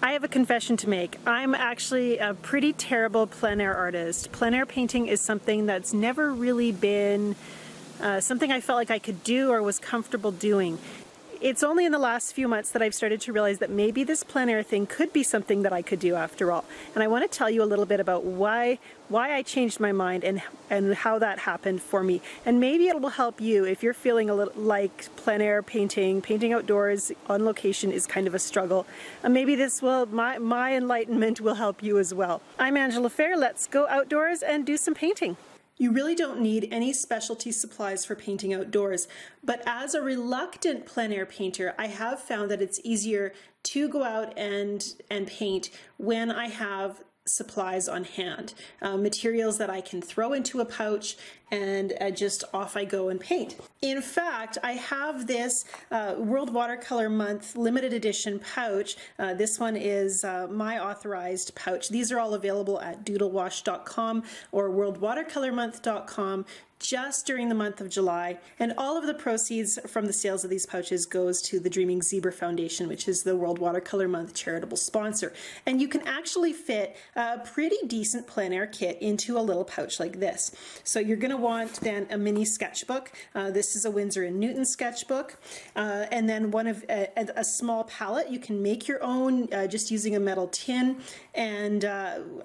I have a confession to make. I'm actually a pretty terrible plein air artist. Plein air painting is something that's never really been something I felt like I could do or was comfortable doing. It's only in the last few months that I've started to realize that maybe this plein air thing could be something that I could do after all. And I want to tell you a little bit about why I changed my mind and how that happened for me. And maybe it will help you if you're feeling a little like plein air painting outdoors on location is kind of a struggle. Maybe this will, my enlightenment will help you as well. I'm Angela Fehr. Let's go outdoors and do some painting. You really don't need any specialty supplies for painting outdoors, but as a reluctant plein air painter, I have found that it's easier to go out and paint when I have supplies on hand, materials that I can throw into a pouch and just off I go and paint. In fact, I have this World Watercolor Month limited edition pouch. This one is my authorized pouch. These are all available at doodlewash.com or worldwatercolormonth.com just during the month of July, and all of the proceeds from the sales of these pouches goes to the Dreaming Zebra Foundation, which is the World Watercolor Month charitable sponsor. And you can actually fit a pretty decent plein air kit into a little pouch like this. So you're going to want then a mini sketchbook. This is a Winsor & Newton sketchbook, and then a small palette. You can make your own just using a metal tin, and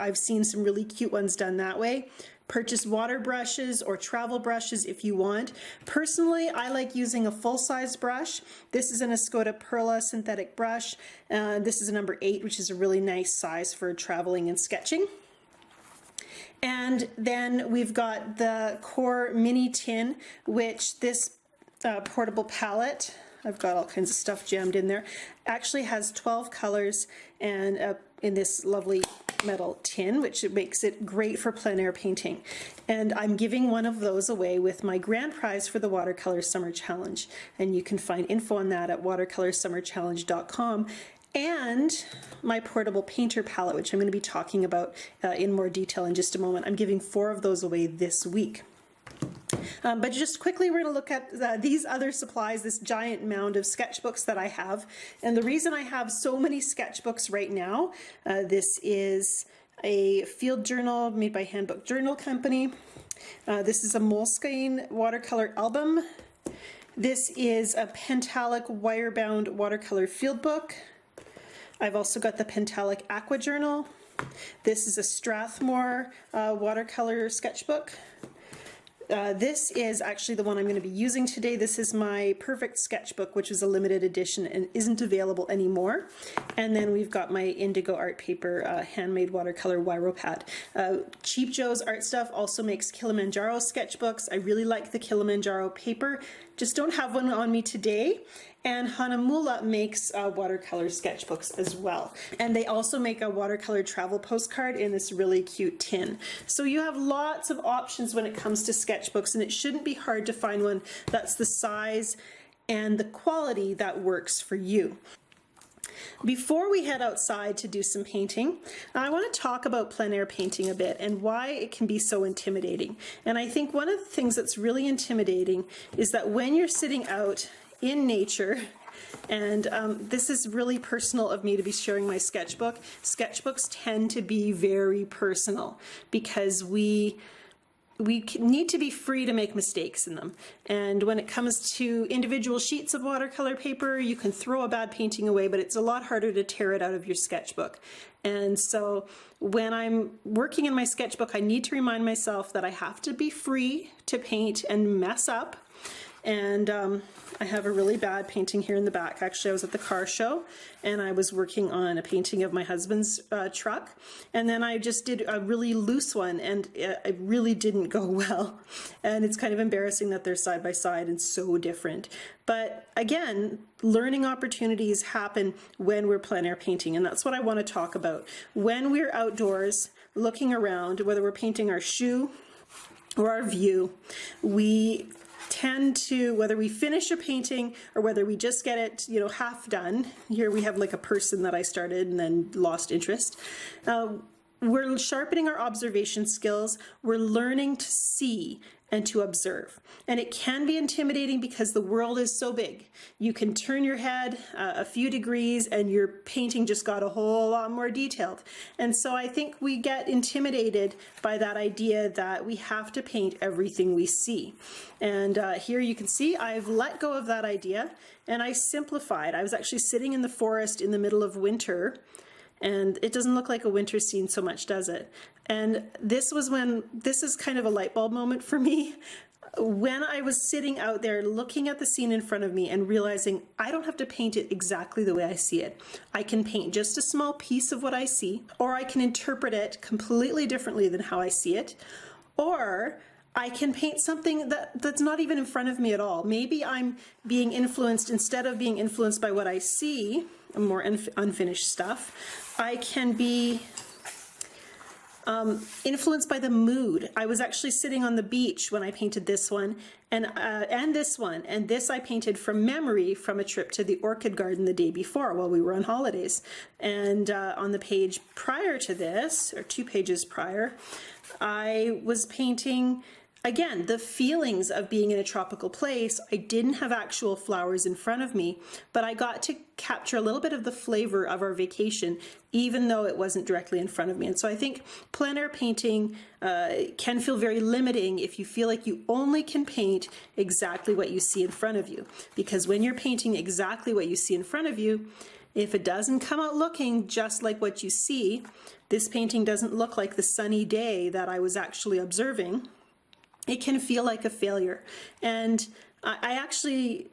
I've seen some really cute ones done that way. Purchase water brushes or travel brushes if you want. Personally, I like using a full-size brush. This is an Escoda Perla synthetic brush. This is a number 8, which is a really nice size for traveling and sketching. And then we've got the Core Mini Tin, which this portable palette, I've got all kinds of stuff jammed in there, actually has 12 colors and in this lovely metal tin, which makes it great for plein air painting. And I'm giving one of those away with my grand prize for the Watercolor Summer Challenge. And you can find info on that at watercolorsummerchallenge.com. And my portable painter palette, which I'm going to be talking about in more detail in just a moment. I'm giving 4 of those away this week. But just quickly, we're going to look at these other supplies, this giant mound of sketchbooks that I have. And the reason I have so many sketchbooks right now, this is a field journal made by Handbook Journal Company. This is a Moleskine watercolor album. This is a Pentalic wire-bound watercolor field book. I've also got the Pentalic Aqua Journal. This is a Strathmore watercolor sketchbook. This is actually the one I'm going to be using today. This is my Perfect Sketchbook, which is a limited edition and isn't available anymore. And then we've got my Indigo Art Paper handmade watercolor Wiropad. Cheap Joe's Art Stuff also makes Kilimanjaro sketchbooks. I really like the Kilimanjaro paper. Just don't have one on me today. And Hanamula makes watercolor sketchbooks as well. And they also make a watercolor travel postcard in this really cute tin. So you have lots of options when it comes to sketchbooks, and it shouldn't be hard to find one that's the size and the quality that works for you. Before we head outside to do some painting, I want to talk about plein air painting a bit and why it can be so intimidating. And I think one of the things that's really intimidating is that when you're sitting out in nature, and this is really personal of me to be sharing my sketchbook. Sketchbooks tend to be very personal because we need to be free to make mistakes in them. And when it comes to individual sheets of watercolor paper, you can throw a bad painting away, but it's a lot harder to tear it out of your sketchbook. And so when I'm working in my sketchbook, I need to remind myself that I have to be free to paint and mess up. And I have a really bad painting here in the back. Actually, I was at the car show and I was working on a painting of my husband's truck, and then I just did a really loose one and it really didn't go well. And it's kind of embarrassing that they're side by side and so different. But again, learning opportunities happen when we're plein air painting, and that's what I want to talk about. When we're outdoors looking around, whether we're painting our shoe or our view, we tend to, whether we finish a painting or whether we just get it, half done. Here we have like a person that I started and then lost interest. We're sharpening our observation skills. We're learning to see and to observe. And it can be intimidating because the world is so big. You can turn your head a few degrees and your painting just got a whole lot more detailed. And so I think we get intimidated by that idea that we have to paint everything we see. And here you can see I've let go of that idea and I simplified. I was actually sitting in the forest in the middle of winter, and it doesn't look like a winter scene so much, does it? And this is kind of a light bulb moment for me. When I was sitting out there looking at the scene in front of me and realizing I don't have to paint it exactly the way I see it. I can paint just a small piece of what I see, or I can interpret it completely differently than how I see it, or I can paint something that's not even in front of me at all. Maybe I'm being influenced, instead of being influenced by what I see, more unfinished stuff, I can be influenced by the mood. I was actually sitting on the beach when I painted this one, and this one, and this I painted from memory from a trip to the orchid garden the day before while we were on holidays. And on the page prior to this, or 2 pages prior, I was painting, again, the feelings of being in a tropical place. I didn't have actual flowers in front of me, but I got to capture a little bit of the flavor of our vacation, even though it wasn't directly in front of me. And so I think plein air painting can feel very limiting if you feel like you only can paint exactly what you see in front of you. Because when you're painting exactly what you see in front of you, if it doesn't come out looking just like what you see, this painting doesn't look like the sunny day that I was actually observing, it can feel like a failure. And I actually,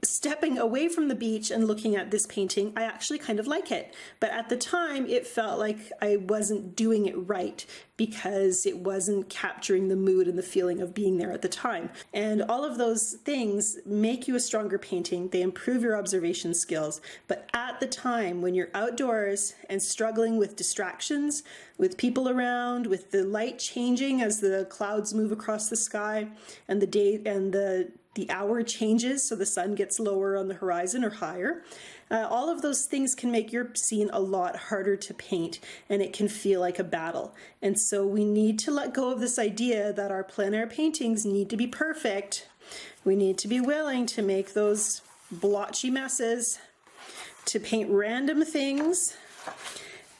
stepping away from the beach and looking at this painting, I actually kind of like it. But at the time, it felt like I wasn't doing it right because it wasn't capturing the mood and the feeling of being there at the time. And all of those things make you a stronger painting. They improve your observation skills. But at the time, when you're outdoors and struggling with distractions, with people around, with the light changing as the clouds move across the sky, and the day and the hour changes, so the sun gets lower on the horizon or higher. All of those things can make your scene a lot harder to paint, and it can feel like a battle. And so we need to let go of this idea that our plein air paintings need to be perfect. We need to be willing to make those blotchy messes, to paint random things,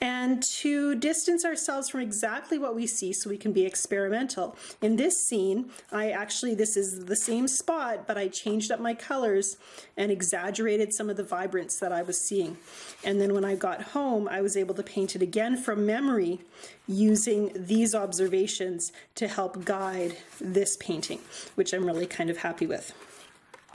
and to distance ourselves from exactly what we see so we can be experimental. In this scene, this is the same spot, but I changed up my colors and exaggerated some of the vibrance that I was seeing. And then when I got home, I was able to paint it again from memory using these observations to help guide this painting, which I'm really kind of happy with.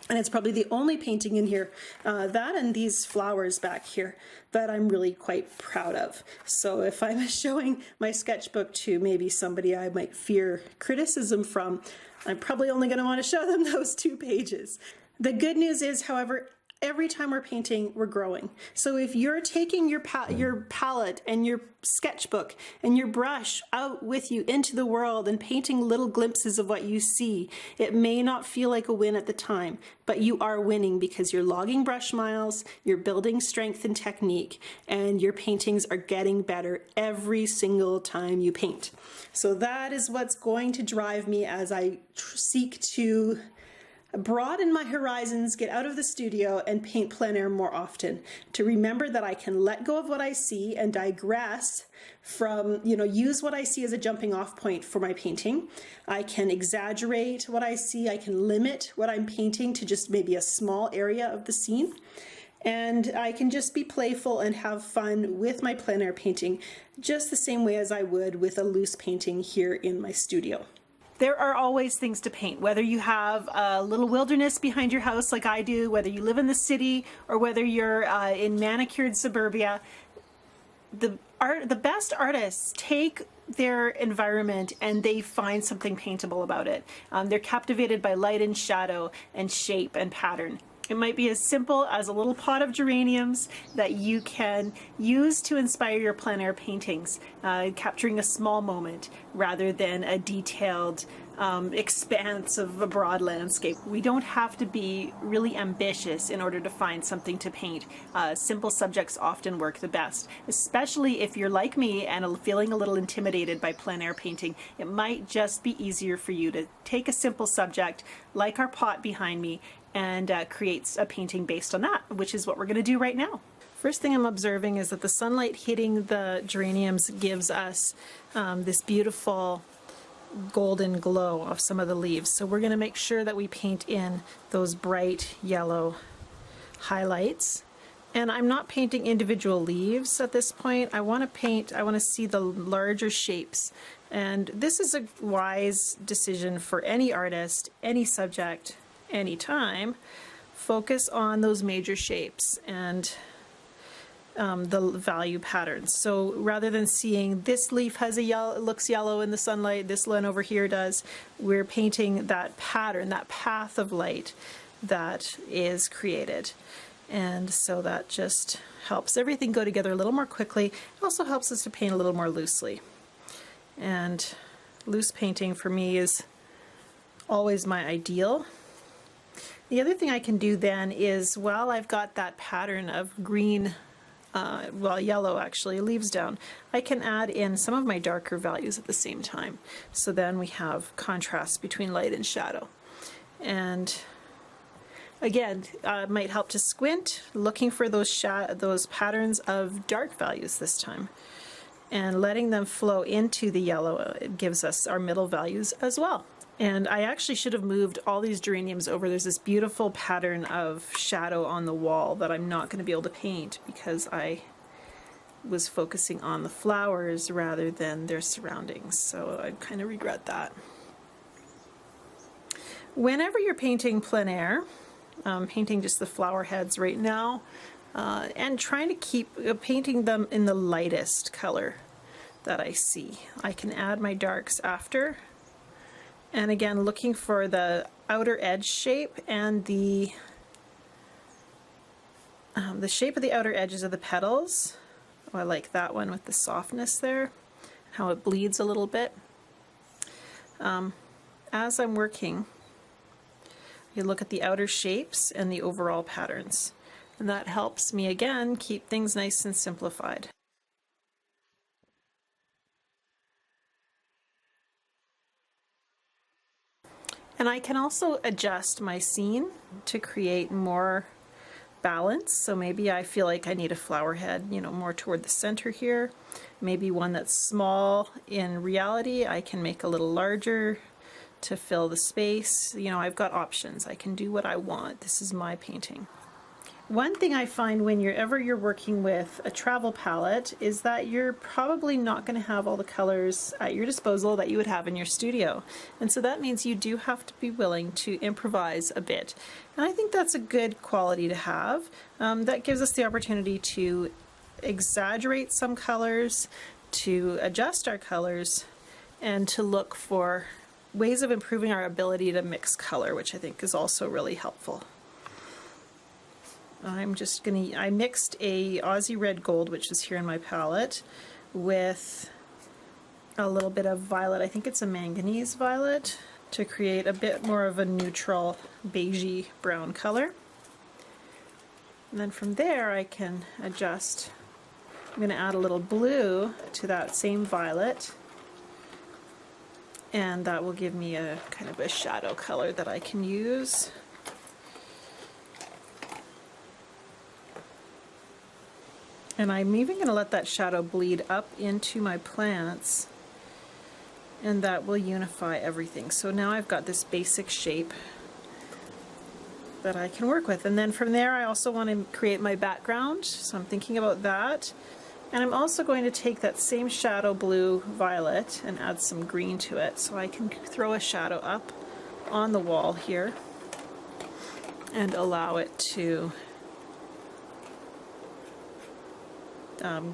And it's probably the only painting in here, that and these flowers back here, that I'm really quite proud of. So if I'm showing my sketchbook to maybe somebody I might fear criticism from, I'm probably only going to want to show them those 2 pages. The good news is, however, every time we're painting, we're growing. So if you're taking your palette and your sketchbook and your brush out with you into the world and painting little glimpses of what you see, it may not feel like a win at the time, but you are winning because you're logging brush miles, you're building strength and technique, and your paintings are getting better every single time you paint. So that is what's going to drive me as I seek to broaden my horizons, get out of the studio, and paint plein air more often. To remember that I can let go of what I see and digress from, use what I see as a jumping off point for my painting. I can exaggerate what I see. I can limit what I'm painting to just maybe a small area of the scene. And I can just be playful and have fun with my plein air painting just the same way as I would with a loose painting here in my studio. There are always things to paint, whether you have a little wilderness behind your house like I do, whether you live in the city, or whether you're in manicured suburbia. The best artists take their environment and they find something paintable about it. They're captivated by light and shadow and shape and pattern. It might be as simple as a little pot of geraniums that you can use to inspire your plein air paintings, capturing a small moment rather than a detailed expanse of a broad landscape. We don't have to be really ambitious in order to find something to paint. Simple subjects often work the best, especially if you're like me and feeling a little intimidated by plein air painting. It might just be easier for you to take a simple subject like our pot behind me and create a painting based on that, which is what we're going to do right now. First thing I'm observing is that the sunlight hitting the geraniums gives us this beautiful golden glow of some of the leaves. So we're going to make sure that we paint in those bright yellow highlights. And I'm not painting individual leaves at this point. I want to see the larger shapes. And this is a wise decision for any artist, any subject, any time. Focus on those major shapes and the value patterns. So rather than seeing this leaf has a yellow, looks yellow in the sunlight, this one over here does, we're painting that pattern, that path of light that is created. And so that just helps everything go together a little more quickly. It also helps us to paint a little more loosely. And loose painting for me is always my ideal. The other thing I can do then is, while I've got that pattern of green, yellow actually, leaves down, I can add in some of my darker values at the same time. So then we have contrast between light and shadow. And again, it might help to squint, looking for those patterns of dark values this time. And letting them flow into the yellow, it gives us our middle values as well. And I actually should have moved all these geraniums over. There's this beautiful pattern of shadow on the wall that I'm not going to be able to paint because I was focusing on the flowers rather than their surroundings. So I kind of regret that. Whenever you're painting plein air, painting just the flower heads right now, and trying to keep painting them in the lightest color that I see. I can add my darks after. And again, looking for the outer edge shape and the shape of the outer edges of the petals. Oh, I like that one with the softness there, how it bleeds a little bit. As I'm working, you look at the outer shapes and the overall patterns. And that helps me, again, keep things nice and simplified. And I can also adjust my scene to create more balance. So maybe I feel like I need a flower head, more toward the center here. Maybe one that's small in reality, I can make a little larger to fill the space. I've got options. I can do what I want. This is my painting. One thing I find whenever you're working with a travel palette is that you're probably not going to have all the colors at your disposal that you would have in your studio. And so that means you do have to be willing to improvise a bit. And I think that's a good quality to have. That gives us the opportunity to exaggerate some colors, to adjust our colors, and to look for ways of improving our ability to mix color, which I think is also really helpful. I mixed a Aussie Red Gold, which is here in my palette, with a little bit of violet. I think it's a manganese violet, to create a bit more of a neutral beigey brown color. And then from there I can adjust. I'm going to add a little blue to that same violet, and that will give me a kind of a shadow color that I can use. And I'm even going to let that shadow bleed up into my plants, and that will unify everything. So now I've got this basic shape that I can work with. And then from there I also want to create my background, so I'm thinking about that. And I'm also going to take that same shadow blue violet and add some green to it, so I can throw a shadow up on the wall here and allow it to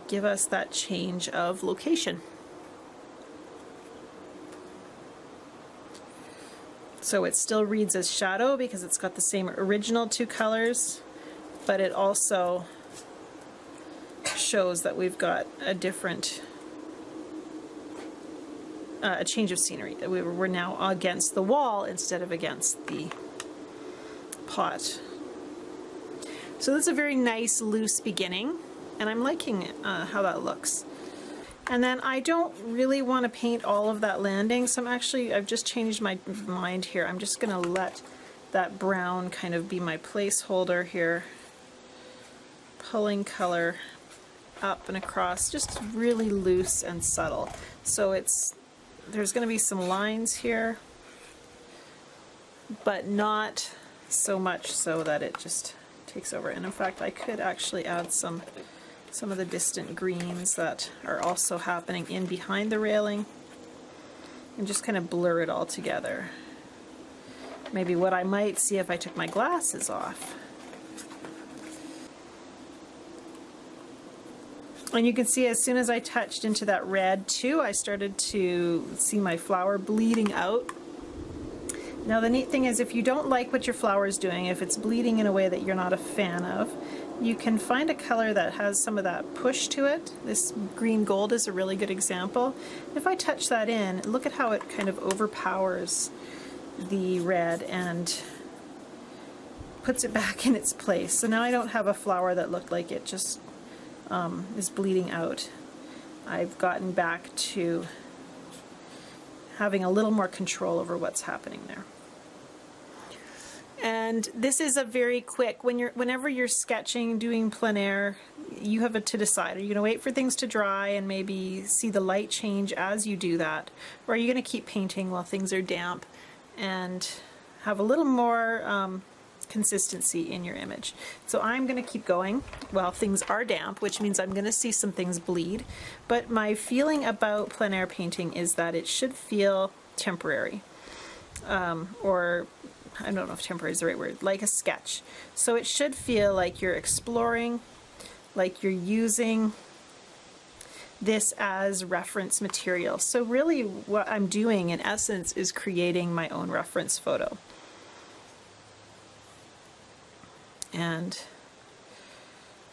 give us that change of location. So it still reads as shadow because it's got the same original two colors, but it also shows that we've got a different a change of scenery. We're now against the wall instead of against the pot. So that's a very nice loose beginning, and I'm liking how that looks. And then I don't really want to paint all of that landing, so I've just changed my mind here. I'm just going to let that brown kind of be my placeholder here, pulling color up and across, just really loose and subtle. So there's going to be some lines here, but not so much so that it just takes over. And in fact, I could actually add some of the distant greens that are also happening in behind the railing and just kind of blur it all together. Maybe what I might see if I took my glasses off. And you can see as soon as I touched into that red too, I started to see my flower bleeding out. Now the neat thing is, if you don't like what your flower is doing, if it's bleeding in a way that you're not a fan of, you can find a color that has some of that push to it. This green gold is a really good example. If I touch that in, look at how it kind of overpowers the red and puts it back in its place. So now I don't have a flower that looked like it just is bleeding out. I've gotten back to having a little more control over what's happening there. And this is a very quick, whenever you're sketching, doing plein air, you have to decide, are you going to wait for things to dry and maybe see the light change as you do that? Or are you going to keep painting while things are damp and have a little more consistency in your image? So I'm going to keep going while things are damp, which means I'm going to see some things bleed. But my feeling about plein air painting is that it should feel temporary, or I don't know if temporary is the right word, like a sketch. So it should feel like you're exploring, like you're using this as reference material. So really what I'm doing in essence is creating my own reference photo. And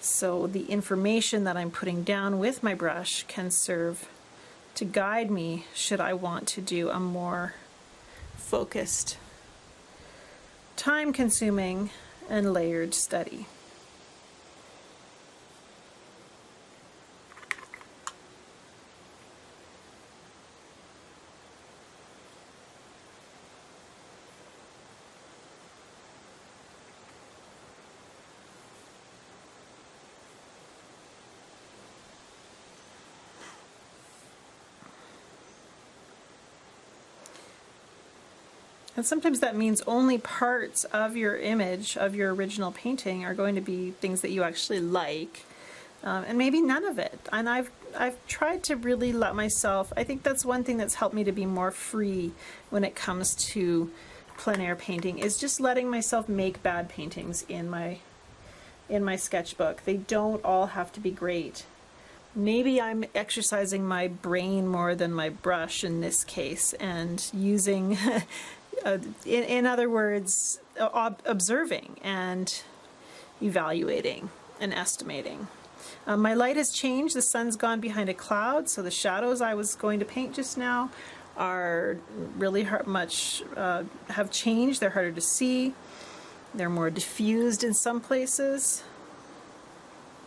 so the information that I'm putting down with my brush can serve to guide me should I want to do a more focused, time-consuming, and layered study. And sometimes that means only parts of your image, of your original painting, are going to be things that you actually like, and maybe none of it. And I've tried to really let myself, I think that's one thing that's helped me to be more free when it comes to plein air painting, is just letting myself make bad paintings in my sketchbook. They don't all have to be great. Maybe I'm exercising my brain more than my brush in this case, and using in other words, observing and evaluating and estimating. My light has changed. The sun's gone behind a cloud, so the shadows I was going to paint just now are really have changed. They're harder to see. They're more diffused in some places.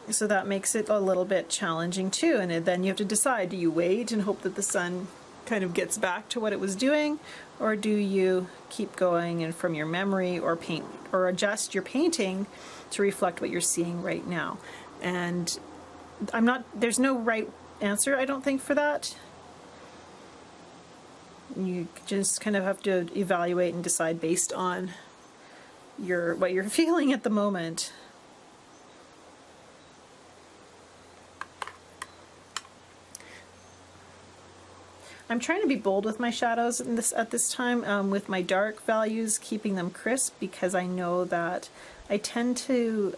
So that makes it a little bit challenging too. And then you have to decide, do you wait and hope that the sun kind of gets back to what it was doing, or do you keep going and from your memory, or paint or adjust your painting to reflect what you're seeing right now? And there's no right answer, I don't think, for that. You just kind of have to evaluate and decide based on what you're feeling at the moment. I'm trying to be bold with my shadows at this time, with my dark values, keeping them crisp, because I know that I tend to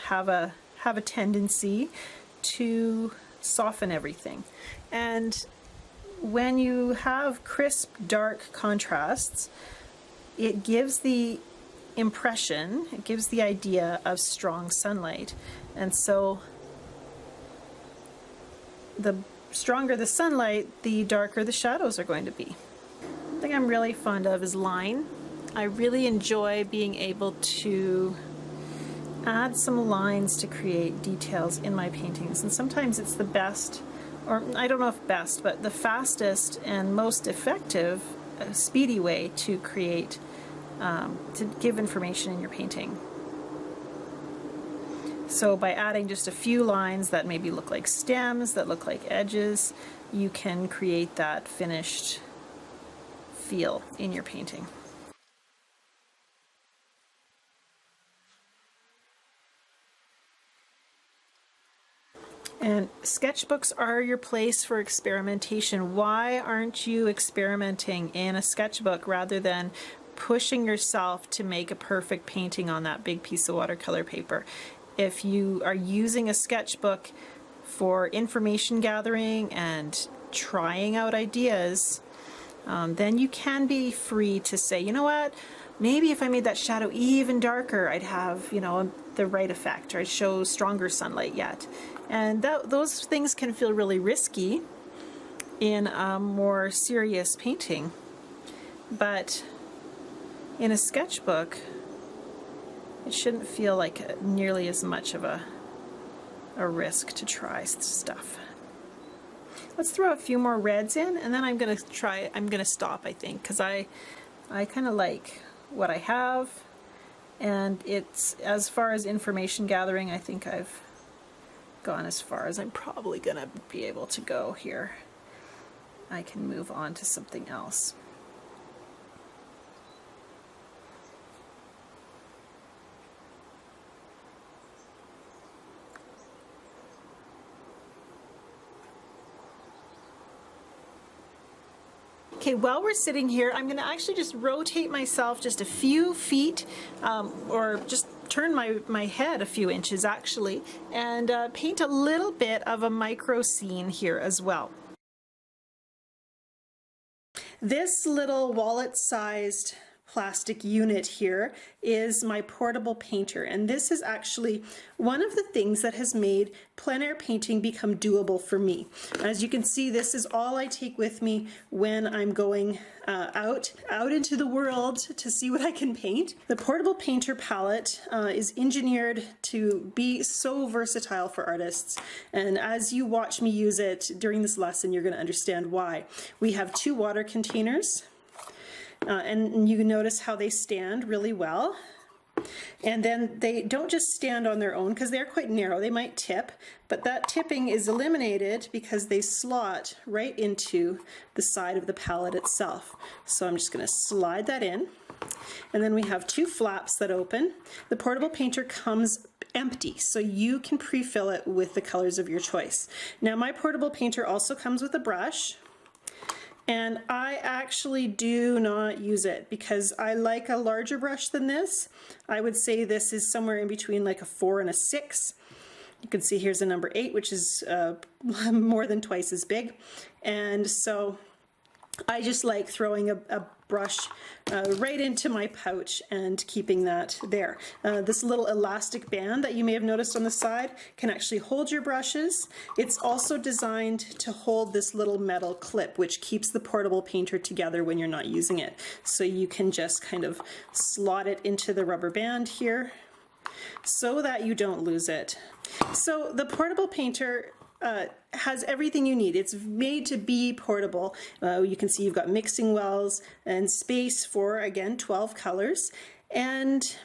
have a tendency to soften everything. And when you have crisp, dark contrasts, it gives the impression, it gives the idea of strong sunlight. And so the stronger the sunlight, the darker the shadows are going to be. One thing I'm really fond of is line. I really enjoy being able to add some lines to create details in my paintings, and sometimes it's the best, or I don't know if best, but the fastest and most effective, speedy way to create, to give information in your painting. So by adding just a few lines that maybe look like stems, that look like edges, you can create that finished feel in your painting. And sketchbooks are your place for experimentation. Why aren't you experimenting in a sketchbook rather than pushing yourself to make a perfect painting on that big piece of watercolor paper? If you are using a sketchbook for information gathering and trying out ideas, then you can be free to say, you know what, maybe if I made that shadow even darker, I'd have, you know, the right effect, or I'd show stronger sunlight yet. And those things can feel really risky in a more serious painting. But in a sketchbook, it shouldn't feel like nearly as much of a risk to try stuff. Let's throw a few more reds in, and then I'm gonna stop, I think, because I kind of like what I have, and it's, as far as information gathering, I think I've gone as far as I'm probably gonna be able to go here. I can move on to something else. Okay, while we're sitting here, I'm going to actually just rotate myself just a few feet, or just turn my head a few inches actually, and paint a little bit of a micro scene here as well. This little wallet-sized plastic unit here is my portable painter, and this is actually one of the things that has made plein air painting become doable for me. As you can see, this is all I take with me when I'm going out into the world to see what I can paint. The portable painter palette is engineered to be so versatile for artists, and as you watch me use it during this lesson, you're going to understand why. We have 2 water containers, and you can notice how they stand really well. And then they don't just stand on their own because they're quite narrow. They might tip, but that tipping is eliminated because they slot right into the side of the palette itself. So I'm just going to slide that in. And then we have 2 flaps that open. The portable painter comes empty, so you can pre-fill it with the colors of your choice. Now my portable painter also comes with a brush, and I actually do not use it because I like a larger brush than this. I would say this is somewhere in between like a 4 and a 6. You can see here's a number 8, which is more than twice as big. And so I just like throwing a brush right into my pouch and keeping that there. This little elastic band that you may have noticed on the side can actually hold your brushes. It's also designed to hold this little metal clip, which keeps the portable painter together when you're not using it. So you can just kind of slot it into the rubber band here so that you don't lose it. So the portable painter has everything you need. It's made to be portable. You can see you've got mixing wells and space for, again, 12 colors. And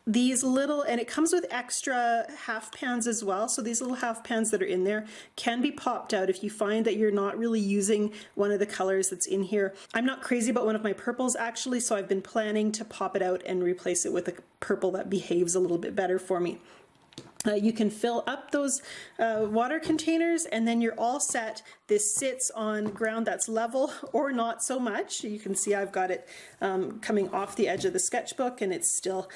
these little, and it comes with extra half pans as well. So these little half pans that are in there can be popped out if you find that you're not really using one of the colors that's in here. I'm not crazy about one of my purples actually, so I've been planning to pop it out and replace it with a purple that behaves a little bit better for me. You can fill up those water containers, and then you're all set. This sits on ground that's level or not so much. You can see I've got it coming off the edge of the sketchbook, and it's still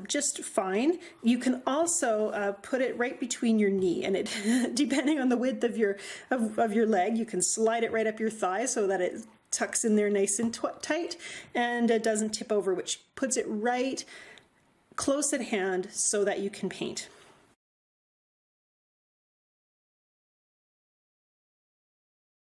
just fine. You can also put it right between your knee, and it depending on the width of your leg, you can slide it right up your thigh so that it tucks in there nice and tight, and it doesn't tip over, which puts it right close at hand so that you can paint.